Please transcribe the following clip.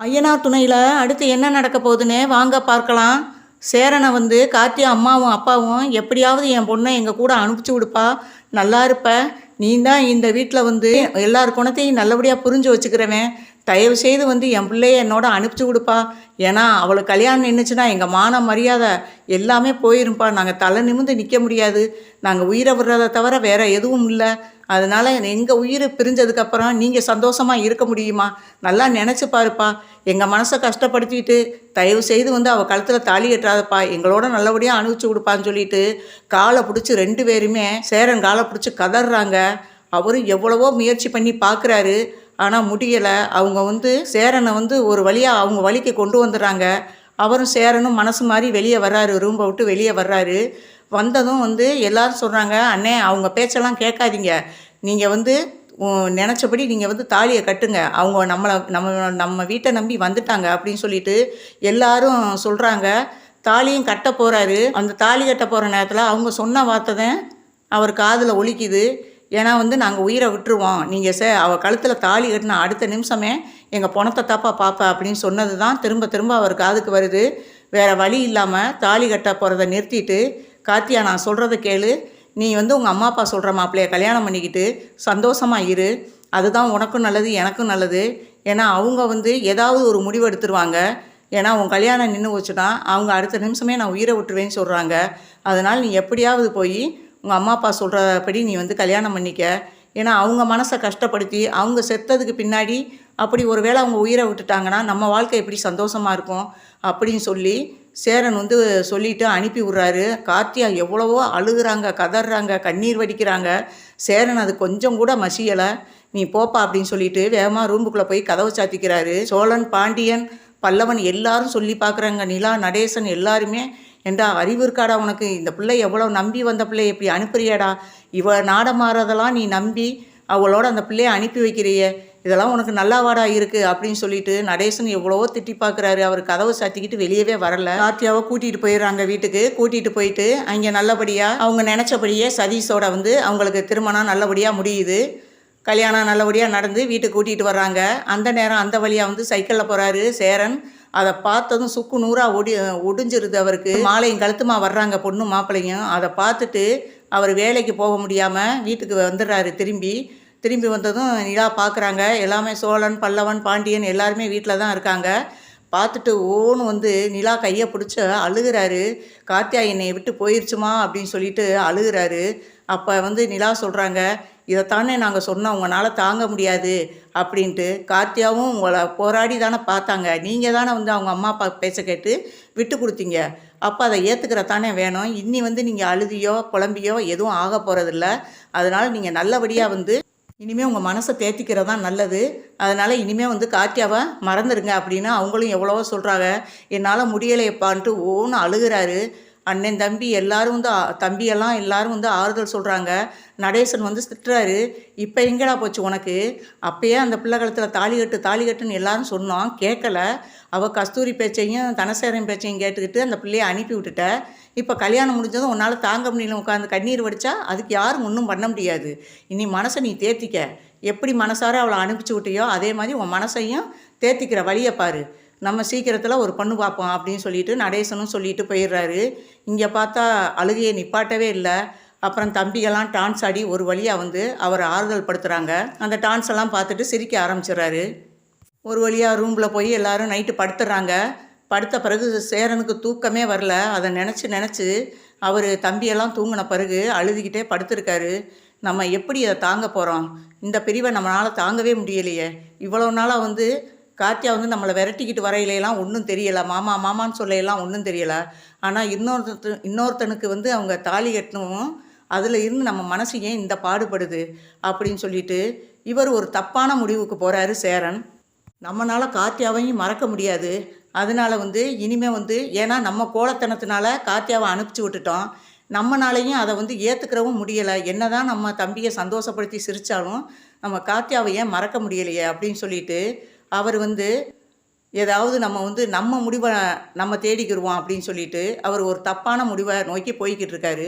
ஐயனார் துணையில் அடுத்து என்ன நடக்க போகுதுன்னு வாங்க பார்க்கலாம். சேரனை வந்து கார்த்தியா அம்மாவும் அப்பாவும் எப்படியாவது என் பொண்ணை எங்கள் கூட அனுப்பிச்சி விடுப்பா, நல்லா இருப்ப, நீ தான் இந்த வீட்டில் வந்து எல்லார் குணத்தையும் நல்லபடியாக புரிஞ்சு வச்சுக்கிறவன், தயவு செய்து வந்து என் பிள்ளைய என்னோட அனுப்பிச்சி விடுப்பா. ஏன்னா அவளுக்கு கல்யாணம் நின்றுச்சுன்னா எங்கள் மான மரியாதை எல்லாமே போயிருப்பா. நாங்கள் தலை நிமிர்ந்து நிற்க முடியாது. நாங்கள் உயிரை விடுறதை தவிர வேறு எதுவும் இல்லை. அதனால் எங்கள் உயிர் பிரிஞ்சதுக்கப்புறம் நீங்கள் சந்தோஷமாக இருக்க முடியுமா? நல்லா நினச்சி பாருப்பா. எங்கள் மனசை கஷ்டப்படுத்திட்டு தயவு செய்து வந்து அவள் கழுத்தில் தாலி கட்டுறாதப்பா, எங்களோட நல்லபடியாக அனுப்பிச்சி கொடுப்பான்னு சொல்லிட்டு காலை பிடிச்சி 2 பேருமே சேரன் காலை பிடிச்சி கதறாங்க. அவரும் எவ்வளவோ முயற்சி பண்ணி பார்க்குறாரு, ஆனால் முடியலை. அவங்க வந்து சேரனை வந்து ஒரு வழியாக அவங்க வழிக்கு கொண்டு வந்துடுறாங்க. அவரும் சேரனும் மனசு மாதிரி வெளியே வர்றாரு, ரூம்பை விட்டு வெளியே வர்றாரு. வந்ததும் வந்து எல்லோரும் சொல்கிறாங்க, அண்ணே அவங்க பேச்செல்லாம் கேட்காதீங்க, நீங்கள் வந்து நினச்சபடி நீங்கள் வந்து தாலியை கட்டுங்க, அவங்க நம்ம வீட்டை நம்பி வந்துட்டாங்க அப்படின்னு சொல்லிட்டு எல்லாரும் சொல்கிறாங்க. தாலியும் கட்ட போகிறாரு. அந்த தாலி கட்ட போகிற நேரத்தில் அவங்க சொன்ன வார்த்தை தான் அவர் காதில் ஒலிக்குது. ஏன்னா வந்து நாங்கள் உயிரை விட்டுருவோம், நீங்கள் அவள் கழுத்தில் தாலி கட்டின அடுத்த நிமிஷமே எங்கள் பணத்தை தாப்பா பாப்பா அப்படின்னு சொன்னது தான் திரும்ப திரும்ப அவர் காதுக்கு வருது. வேறு வழி இல்லாமல் தாலி கட்ட போகிறத நிறுத்திட்டு, கார்த்தியா நான் சொல்கிறத கேளு, நீ வந்து உங்கள் அம்மா அப்பா சொல்கிற மாப்பிள்ளைய கல்யாணம் பண்ணிக்கிட்டு சந்தோஷமாக இரு, அதுதான் உனக்கும் நல்லது எனக்கும் நல்லது. ஏன்னா அவங்க வந்து ஏதாவது ஒரு முடிவு எடுத்துருவாங்க. ஏன்னா உன் கல்யாணம் நின்று வச்சுன்னா அவங்க அடுத்த நிமிஷமே நான் உயிரை விட்டுருவேன்னு சொல்கிறாங்க. அதனால் நீ எப்படியாவது போய் உங்கள் அம்மா அப்பா சொல்கிறபடி நீ வந்து கல்யாணம் பண்ணிக்க. ஏன்னா அவங்க மனசை கஷ்டப்படுத்தி அவங்க செத்ததுக்கு பின்னாடி அப்படி ஒரு வேளை அவங்க உயிரை விட்டுட்டாங்கன்னா நம்ம வாழ்க்கை எப்படி சந்தோஷமாக இருக்கும் அப்படின்னு சொல்லி சேரன் வந்து சொல்லிவிட்டு அனுப்பி விட்றாரு. கார்த்தியா எவ்வளவோ அழுகுறாங்க, கதறாங்க, கண்ணீர் வடிக்கிறாங்க. சேரன் அது கொஞ்சம் கூட மசியலை. நீ போப்பா அப்படின்னு சொல்லிட்டு வேகமாக ரூமுக்குள்ளே போய் கதவை சாத்திக்கிறாரு. சோழன், பாண்டியன், பல்லவன் எல்லாரும் சொல்லி பார்க்குறாங்க. நிலா, நடேசன் எல்லாருமே, ஏண்டா அறிவு இருக்காடா உனக்கு? இந்த பிள்ளை எவ்வளோ நம்பி வந்த பிள்ளை இப்படி அனுப்புறியாடா? இவ நாடமாறதெல்லாம் நீ நம்பி அவளோட அந்த பிள்ளையை அனுப்பி வைக்கிறியே, இதெல்லாம் உனக்கு நல்லாவாடா இருக்குது அப்படின்னு சொல்லிட்டு நடேசன் எவ்வளவோ திட்டி பார்க்குறாரு. அவர் கதவை சாத்திக்கிட்டு வெளியவே வரல. கார்த்தியாவை கூட்டிகிட்டு போயிடுறாங்க வீட்டுக்கு. கூட்டிகிட்டு போயிட்டு அங்கே நல்லபடியாக அவங்க நினச்சபடியே சதீஷோட வந்து அவங்களுக்கு திருமணம் நல்லபடியாக முடியுது. கல்யாணம் நல்லபடியாக நடந்து வீட்டுக்கு கூட்டிகிட்டு வர்றாங்க. அந்த நேரம் அந்த வழியாக வந்து சைக்கிளில் போகிறாரு சேரன். அதை பார்த்ததும் சுக்கு நூறாக ஒடிஞ்சிருது அவருக்கு. மாலையும் கழுத்துமா வர்றாங்க பொண்ணு மாப்பிள்ளையும். அதை பார்த்துட்டு அவர் வேலைக்கு போக முடியாமல் வீட்டுக்கு வந்துடுறாரு. திரும்பி வந்ததும் நிலா பார்க்குறாங்க. எல்லாமே சோழன், பல்லவன், பாண்டியன் எல்லாருமே வீட்டில் தான் இருக்காங்க. பார்த்துட்டு ஓன்னு வந்து நிலா கையை பிடிச்சி அழுகிறாரு. கார்த்தியா என்னை விட்டு போயிடுச்சுமா அப்படின்னு சொல்லிட்டு அழுகிறாரு. அப்போ வந்து நிலா சொல்கிறாங்க, இதைத்தானே நாங்கள் சொன்னோம், உங்களால் தாங்க முடியாது அப்படின்ட்டு. கார்த்தியாவும் உங்களை போராடி தானே பார்த்தாங்க, நீங்கள் தானே வந்து அவங்க அம்மா அப்பா பேச்ச கேட்டு விட்டு கொடுத்தீங்க, அப்போ அதை ஏற்றுக்கிறதானே வேணும். இன்னி வந்து நீங்கள் அழுதியோ புலம்பியோ எதுவும் ஆக போகிறதில்ல. அதனால் நீங்கள் நல்லபடியாக வந்து இனிமேல் உங்கள் மனசை தேத்திக்கிறதான் நல்லது. அதனால் இனிமேல் வந்து கார்த்தியாவை மறந்துடுங்க அப்படின்னு அவங்களும் எவ்வளவோ சொல்கிறாங்க. என்னால் முடியலையப்பான்ட்டு ஓன்னு அழுகிறாரு. அண்ணன், தம்பி எல்லாரும் வந்து தம்பியெல்லாம் எல்லாரும் வந்து ஆறுதல் சொல்கிறாங்க. நடேசன் வந்து திட்டுறாரு, இப்போ எங்கடா போச்சு உனக்கு? அப்பயே அந்த பிள்ளை காலத்தில் தாலி கட்டுன்னு எல்லாரும் சொன்னோம், கேட்கல. அவள் கஸ்தூரி பேச்சையும் தனசேரன் பேச்சையும் கேட்டுக்கிட்டு அந்த பிள்ளையை அனுப்பி விட்டுட்ட. இப்போ கல்யாணம் முடிஞ்சதும் உன்னால் தாங்க முடியல, உட்காந்து கண்ணீர் வடித்தா அதுக்கு யாரும் ஒன்றும் பண்ண முடியாது. இனி மனசை நீ தேத்திக்க. எப்படி மனசார அவளை அனுப்பிச்சி விட்டியோ அதே மாதிரி உன் மனசையும் தேத்திக்கிற வழியை பாரு. நம்ம சீக்கிரத்தில் ஒரு பொண்ணு பார்ப்போம் அப்படின்னு சொல்லிட்டு நடேசனும் சொல்லிட்டு போயிடுறாரு. இங்கே பார்த்தா அழுகையை நிப்பாட்டவே இல்லை. அப்புறம் தம்பிகள்லாம் டான்ஸ் ஆடி ஒரு வழியாக வந்து அவரை ஆறுதல் படுத்துகிறாங்க. அந்த டான்ஸ் எல்லாம் பார்த்துட்டு சிரிக்க ஆரம்பிச்சிடுறாரு. ஒரு வழியாக ரூமில் போய் எல்லோரும் நைட்டு படுத்துடுறாங்க. படுத்த பிறகு சேரனுக்கு தூக்கமே வரல. அதை நினச்சி அவர் தம்பியெல்லாம் தூங்கின பிறகு அழுதுகிட்டே படுத்துருக்காரு. நம்ம எப்படி இதை தாங்க போகிறோம்? இந்த பிரிவை நம்மளால் தாங்கவே முடியலையே. இவ்வளோ நாளாக வந்து கார்த்தியா வந்து நம்மளை விரட்டிக்கிட்டு வரையிலாம் ஒன்றும் தெரியலை, மாமான்னு சொல்லையெல்லாம் ஒன்றும் தெரியலை. ஆனால் இன்னொருத்தனுக்கு வந்து அவங்க தாலி கட்டணும், அதில் இருந்து நம்ம மனசு ஏன் இந்த பாடுபடுது அப்படின்னு சொல்லிட்டு இவர் ஒரு தப்பான முடிவுக்கு போகிறாரு சேரன். நம்மளால் கார்த்தியாவையும் மறக்க முடியாது. அதனால் வந்து இனிமேல் வந்து ஏன்னா நம்ம கோலத்தனத்தினால கார்த்தியாவை அனுப்பிச்சி விட்டுட்டோம், நம்மளாலையும் அதை வந்து ஏற்றுக்கிறவும் முடியலை. என்ன தான் நம்ம தம்பியை சந்தோஷப்படுத்தி சிரித்தாலும் நம்ம கார்த்தியாவை ஏன் மறக்க முடியலையே அப்படின்னு சொல்லிட்டு அவர் வந்து ஏதாவது நம்ம முடிவை நம்ம தேடிக்கிடுவோம் அப்படின்னு சொல்லிட்டு அவர் ஒரு தப்பான முடிவை நோக்கி போய்கிட்டு இருக்காரு.